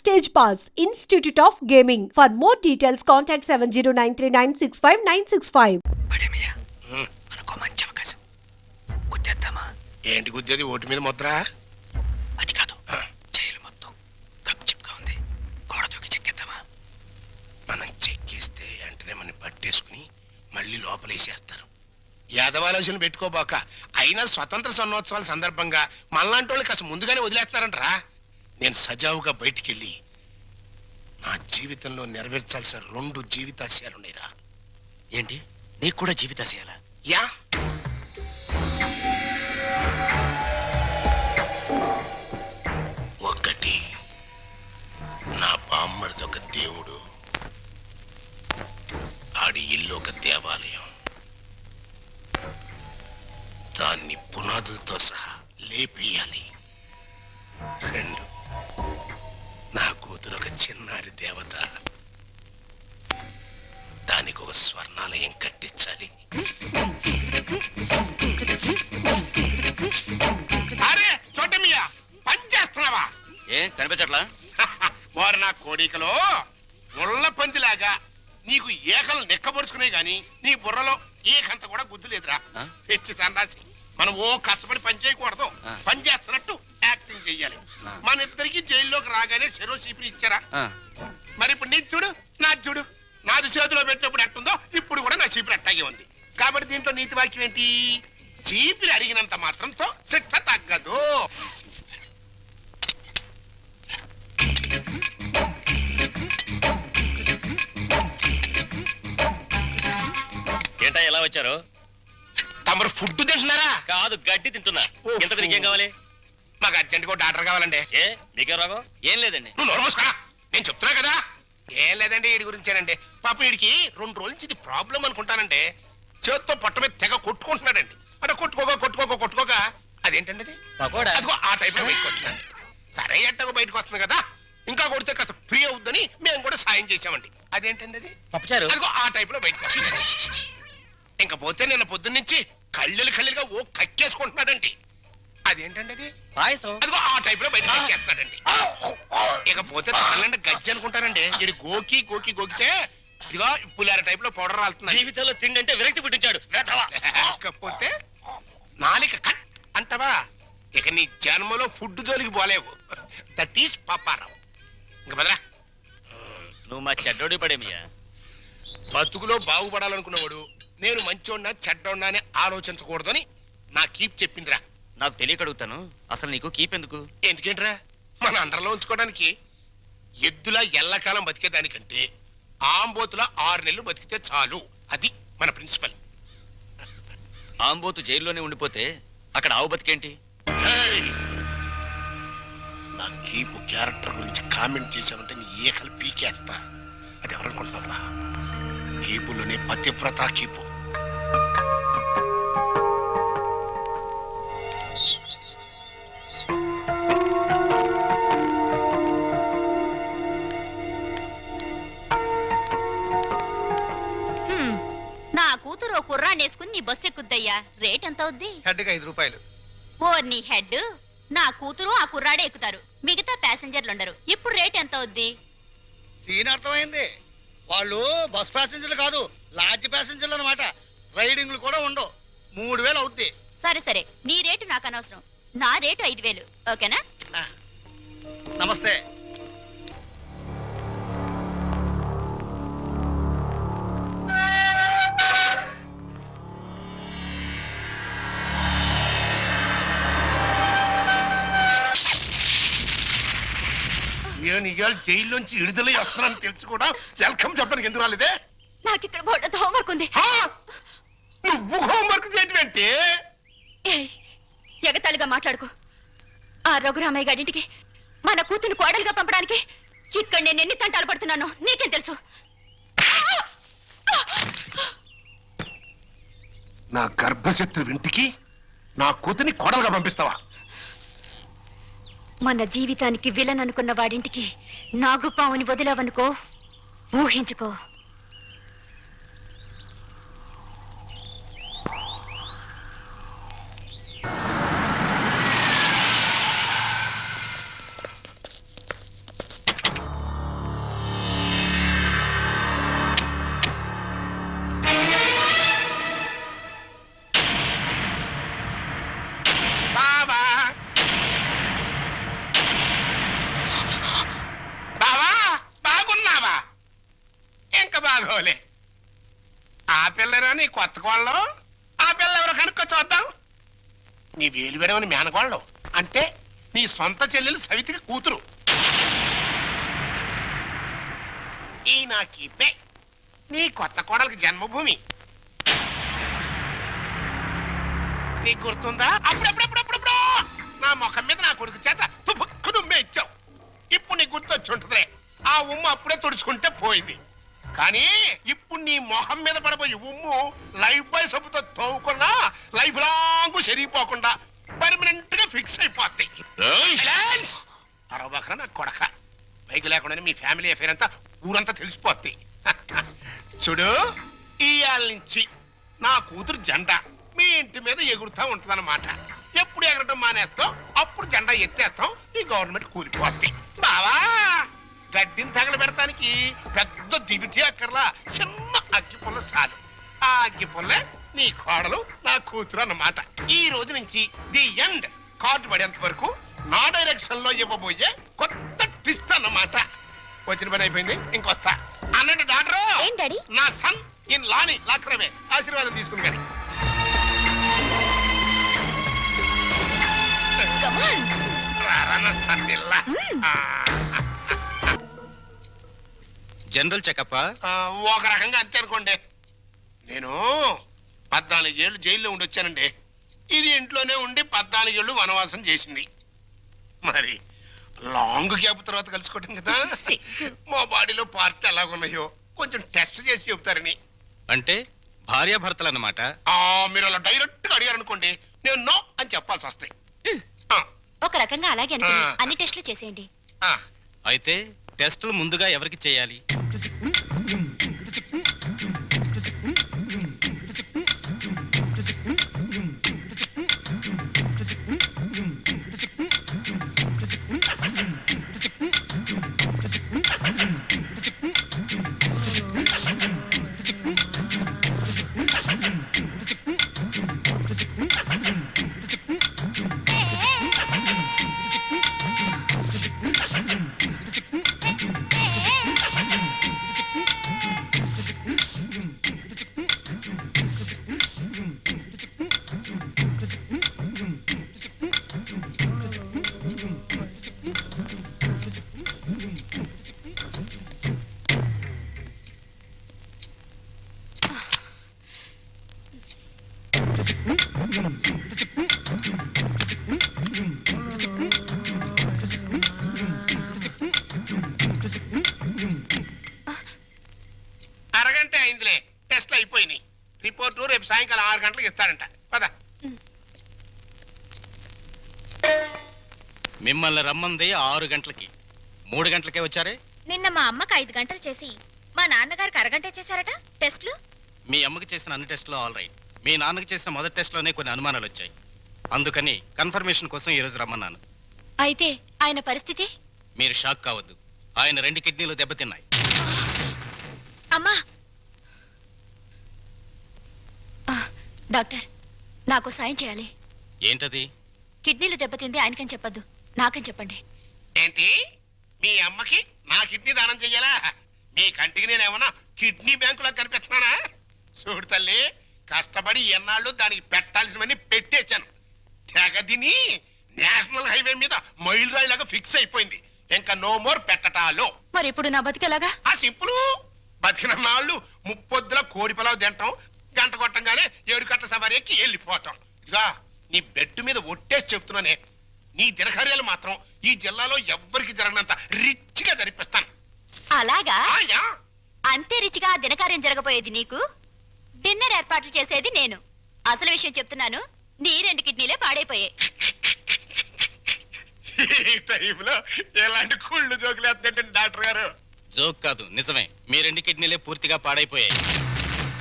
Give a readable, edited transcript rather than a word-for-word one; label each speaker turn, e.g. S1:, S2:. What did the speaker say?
S1: Stage Pass, Institute of Gaming. For more details, contact 7093965965.
S2: పడేమయ్యా మనకు మంచి అవకాశం గుద్దేద్దామా?
S3: ఏంటి గుద్దేది? ఓటు మీద ముద్ర?
S2: అది కాదు, జైలు మొత్తం గప్చిప్గా ఉంది, గోడ దూకి చెక్కేద్దామా?
S3: మనం చెక్కేస్తే వెంటనే మనం పట్టేసుకుని మళ్ళీ లోపలేసేస్తారు. యాదవాలోచన పెట్టుకోబాక. అయినా స్వతంత్ర సన్నోత్సవాల సందర్భంగా మనలాంటి వాళ్ళు కాస్త ముందుగానే వదిలేస్తున్నారంటరా. నేను సజావుగా బయటికెళ్ళి నా జీవితంలో నెరవేర్చాల్సిన 2 జీవితాశయాలున్నాయిరా.
S2: ఏంటి, నీకు కూడా జీవితాశయాలా?
S3: యా, ఒకటి నా బామ్మడిది ఒక దేవుడు, ఆడి ఇల్లు ఒక దేవాలయం, దాన్ని పునాదులతో సహా లేపేయాలి. 2, నా కూతురు ఒక చిన్నారి దేవత, దానికి ఒక స్వర్ణాలయం కట్టించాలి. అరే చోటమియా, పని చేస్తున్నావా?
S2: ఏం కనిపించట్లా?
S3: వారు నా కోడికలో ముళ్ళ పందిలాగా నీకు ఏకలు నెక్కబరుచుకునే గాని నీ బుర్రలో ఏకంత కూడా గుద్దు లేదురా. తెచ్చి సన్నాసి, మనం ఓ కష్టపడి పని చేయకూడదు, పని చేస్తున్నట్టు యాక్టింగ్ చెయ్యాలి. మన ఇద్దరికి జైల్లోకి రాగానే చెరో చీపిరి ఇచ్చారా? మరి ఇప్పుడు నీ చూడు, నా చూడు, నాది చేతిలో పెట్టినప్పుడు ఎట్టుందో ఇప్పుడు కూడా నా చీపిరి అట్టాగే ఉంది. కాబట్టి దీంట్లో నీతి వాక్యం ఏంటి? చీపిరి అరిగినంత మాత్రంతో శిక్ష తగ్గదు.
S2: ఏంటా ఎలా వచ్చారు?
S3: తమరు ఫుడ్ తింటున్నారా?
S2: కాదు, గడ్డి తింటున్నా. ఎంత తిరిగి ఏం కావాలి?
S3: మాకు అర్జెంట్ గా డాక్టర్ కావాలండి.
S2: ఏ మీకే రోగం? ఏం లేదండి.
S3: నువ్వు నోర్మోసుకురా, నేను చెప్తున్నా కదా. ఏం లేదండి, వీడి గురించేనండి. పాపం వీడికి 2 రోజుల నుంచి ఇది ప్రాబ్లం అనుకుంటానంటే చేత్తో పొట్ట మీద తెగ కొట్టుకుంటున్నాడండి. అంటే కొట్టుకోక అదేంటండి అది? అదిగో ఆ టైప్ లో బయటకు వస్తున్నాడు. సరే ఎట్టగో బయటకు వస్తుంది కదా, ఇంకా కొడితే కాస్త ఫ్రీ అవుద్దని మేము కూడా సాయం చేసామండి. అదేంటండి అది?
S2: పప్పుచారు.
S3: అదిగో ఆ టైప్ లో బయటకు వస్తుంది. ఇంకా పోతే నిన్న పొద్దున్న నుంచి కళ్ళుగా ఓ కక్కేసుకుంటున్నాడండి. అదేంటండి అది?
S2: పాయసం.
S3: అదిగో ఆ టైప్ లో బయటకు ఎక్కేస్తున్నాడండి. ఇకపోతే తనలంటే గజ్జి అనుకుంటారండి. ఇది గోకితే ఇదిగో పులిహార టైప్ లో పౌడర్ రాలుతుంది.
S2: జీవితంలో తిండి అంటే విరక్తి పుట్టించాడు.
S3: లేకపోతే నాలిక కట్ అంటవా? ఇక నీ జన్మలో ఫుడ్ జోలికి పోలేవు. That is Paparao. ఇంక బదరా,
S2: నువ్వు మా చెడ్డోడి పడేమియా.
S3: బతుకులో బాగుపడాలనుకున్నవాడు నేను మంచోడినా చెడ్డోడినా అని ఆలోచించకూడదని నా కీప్ చెప్పిందిరా.
S2: నాకు తెలియక అడుగుతాను, అసలు నీకు కీప్ ఎందుకు?
S3: ఎందుకేంట్రా, మన అండర్లో ఉంచుకోవడానికి. ఎద్దులా ఎల్లకాలం బతికేదానికంటే ఆంబోతులా 6 నెలలు బతికితే చాలు. అది మన ప్రిన్సిపల్.
S2: ఆంబోతు జైల్లోనే ఉండిపోతే అక్కడ ఆవు బతికేంటి?
S3: నా కీపు క్యారెక్టర్ గురించి కామెంట్ చేసావంటే నీ ఏకలు పీకేస్తా. అది ఎవరనుకుంటున్నావురా? కీపులోనే పతివ్రత కీపు.
S4: నా కూతురు కుర్రాన్నేసుకుని నీ బస్సు ఎక్కుద్దయ్యా. రేట్ ఎంత అవుద్ది?
S5: హెడ్కి 5 రూపాయలు.
S4: ఓ నీ హెడ్, నా కూతురు ఆ కుర్రాడే ఎక్కుతారు, మిగతా ప్యాసింజర్లు ఉండరు. ఇప్పుడు రేట్ ఎంత అవుద్ది?
S5: సీన్ అర్థమైంది. వాళ్ళు బస్ ప్యాసింజర్లు కాదు, లాడ్జ్ ప్యాసింజర్లు అన్నమాట. రైడింగ్లు కూడా ఉండవు. 3000 అవుద్ది.
S4: సరే నీ రేటు నాకు అనవసరం. నా రేటు 5000, ఓకేనా?
S5: నమస్తే.
S3: నేను ఇవాళ జైల్లోంచి విడుదలై వస్తున్నాను తెలుసు కూడా వెల్కమ్ చెప్పడానికి ఎందుకు రాలేదే?
S4: నాకు ఇక్కడ బోర్డు హోంవర్క్ ఉంది.
S3: నువ్వు హోంవర్క్ చేయటం ఏంటి?
S4: ఎగతాళిగా మాట్లాడుకో. ఆ రఘురామయ్య గారింటికి మన కూతురు కోడలుగా పంపడానికి ఇక్కడ నేను ఎన్ని తంటాలు పడుతున్నానో నీకేం తెలుసు?
S3: నా గర్భశత్రు ఇంటికి నా కూతుర్ని కోడలుగా పంపిస్తావా?
S4: మన జీవితానికి విలన్ అనుకున్న వాడింటికి నాగుపావుని వదిలావనుకో, ఊహించుకో.
S3: పోలే. ఆ పిల్లరా నీ కొత్త కోళ్ళం? ఆ పిల్ల ఎవరో కనుక్కో చూద్దాం. నీ వేలు విడవని మేనకోళ్ళం అంటే నీ సొంత చెల్లెలు సవితికి కూతురు. ఈ నా కీపే నీ కొత్త కోడలికి జన్మభూమి. నీకు గుర్తుందా? అప్పుడప్పుడప్పుడప్పుడు నా ముఖం మీద నా కొడుకు చేత తుపుక్కు నుమ్మే ఇచ్చావు. ఇప్పుడు నీకు గుర్తొచ్చి ఉంటుందిలే. ఆ ఉమ్ము అప్పుడే తుడుచుకుంటే పోయింది. కానీ ఇప్పుడు నీ మొహం మీద పడబోయే ఉమ్ము లైఫ్ బాయ్ సబ్బుతో తోవుకున్నా లైఫ్ లాంగ్ సరిగిపోకుండా పర్మనెంట్ గా ఫిక్స్ అయిపోద్ది. అరవకరా నా కొడక. బైక్ లేకుండానే మీ ఫ్యామిలీ అఫేర్ అంతా ఊరంతా తెలిసిపోద్ది. చూడు, ఇయాల నుంచి నా కూతురు జెండా మీ ఇంటి మీద ఎగురుతా ఉంటదన్నమాట. ఎప్పుడు ఎగరటం మానేస్తాం అప్పుడు జెండా ఎత్తేస్తాం. ఈ గవర్నమెంట్ కూలిపోద్ది. బావా, గడ్డిని తగలబెడటానికి పెద్ద దివిటి అక్కర్లా, చిన్న అగ్గి పుల్ల చాలు. ఆ అగ్గి పుల్లే నీ కోడలు నా కూతురు అన్నమాట. ఈ రోజు నుంచి ది ఎండ్ కార్డు పడేంత వరకు నా డైరెక్షన్ లో ఇవ్వబోయే కొత్త ట్విస్ట్ అన్నమాట. వచ్చిన పని అయిపోయింది, ఇంకొస్తా అన్నట్టు డాక్టర్. నా సన్ ఇన్ లాని లాక్రమే ఆశీర్వాదం తీసుకుని కానీ
S6: జనరల్ చెకప్
S3: ఒక రకంగా అంతే అనుకోండి. నేను 14 ఏళ్ళు జైల్లో ఉండొచ్చానండి. ఇది ఇంట్లోనే ఉండి 14 ఏళ్ళు వనవాసం చేసింది. మరి లాంగ్ గ్యాప్ తర్వాత కలుసుకోవటం కదా. మా బాడీలో పార్ట్ ఎలాగున్నాయో కొంచెం టెస్ట్ చేసి చెబుతారని.
S6: అంటే భార్యాభర్తలు అన్నమాట.
S3: మీరు అలా డైరెక్ట్ గా అడిగారనుకోండి, నేను నో అని చెప్పాల్సి వస్తాయి.
S4: ఒక రకంగా అలాగే అనుకుని అన్ని టెస్టులు చేసేయండి.
S6: అయితే టెస్టులు ముందుగా ఎవరికి చేయాలి?
S3: అరగంట అయిందిలే, టెస్ట్లు అయిపోయినాయి. రిపోర్టు రేపు సాయంకాలం 6 గంటలకు ఇస్తాడంట. పద.
S6: మిమ్మల్ని రమ్మంది 6 గంటలకి, 3 గంటలకే వచ్చారే.
S4: నిన్న మా అమ్మకి 5 గంటలు చేసి మా నాన్నగారికి అరగంట చేశారట టెస్టులు.
S6: మీ అమ్మకి చేసిన అన్ని టెస్టులు ఆల్ రైట్. మీ నాన్నకి చేసిన మొదటి టెస్ట్లోనే కొన్ని అనుమానాలు వచ్చాయి. అందుకని కన్ఫర్మేషన్ కోసం ఈరోజు రమ్మన్నాను.
S4: అయితే ఆయన పరిస్థితి?
S6: మీరు షాక్ కావద్దు. ఆయన 2 కిడ్నీలు దెబ్బతిన్నాయి.
S4: అమ్మా, డాక్టర్ నాకు సాయం చేయాలి.
S6: ఏంటది?
S4: కిడ్నీలు దెబ్బతింది ఆయనకని చెప్పద్దు, నాకని చెప్పండి.
S3: ఏంటి, మీ అమ్మకి నా కిడ్నీ దానం చెయ్యాలా? మీ కంటికి నేనేమన్నా కిడ్నీ బ్యాంకులో కనిపెట్టినానా? చూడు తల్లి, కష్టపడి ఎన్నాళ్ళు దానికి పెట్టాల్సినవన్నీ పెట్టేశాను. తెగదిని నేషనల్ హైవే మీద మైల్ రాయిలాగా ఫిక్స్ అయిపోయింది. ఇంకా నో మోర్ పెట్టటాలో.
S4: మరి ఇప్పుడు నా బతికేలాగా?
S3: ఆ సింపుల్. బతికిన నాళ్ళు ముప్పొద్దుల కోడి పొలావు తింటాం, గంట కొట్టంగానే 7 గంటల సవారీ ఎక్కి వెళ్ళిపోవటం. ఇదిగా నీ బెడ్ మీద ఒట్టేసి చెప్తున్నానే, నీ దినకార్యాలు మాత్రం ఈ జిల్లాలో ఎవ్వరికి జరగనంత రిచ్గా జరిపిస్తాను.
S4: అలాగా? అంతే రిచిగా దినకార్యం జరగబోయేది నీకు, డిన్నర్ ఏర్పాట్లు చేసేది నేను. అసలు విషయం చెప్తున్నాను, నీ 2 కిడ్నీలే పాడైపోయాయి.
S3: ఈ టైంలో ఎలాంటి కుళ్ళు జోకులు వేస్తుంటే డాక్టర్ గారు?
S6: జోక్ కాదు, నిజమే. మీ 2 కిడ్నీలే పూర్తిగా పాడైపోయాయి.